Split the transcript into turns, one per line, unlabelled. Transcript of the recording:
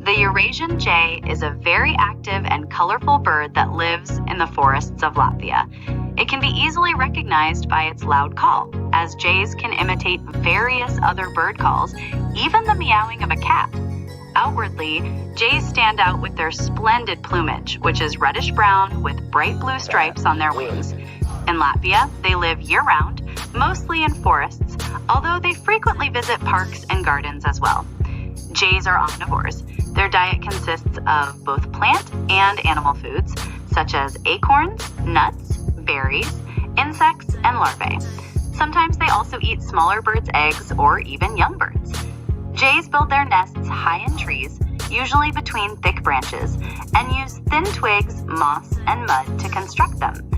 The Eurasian jay is a very active and colorful bird that lives in the forests of Latvia. It can be easily recognized by its loud call, as jays can imitate various other bird calls, even the meowing of a cat. Outwardly, jays stand out with their splendid plumage, which is reddish-brown with bright blue stripes on their wings. In Latvia, they live year-round, mostly in forests, although they frequently visit parks and gardens as well. Jays are omnivores. Their diet consists of both plant and animal foods, such as acorns, nuts, berries, insects, and larvae. Sometimes they also eat smaller birds' eggs or even young birds. Jays build their nests high in trees, usually between thick branches, and use thin twigs, moss, and mud to construct them.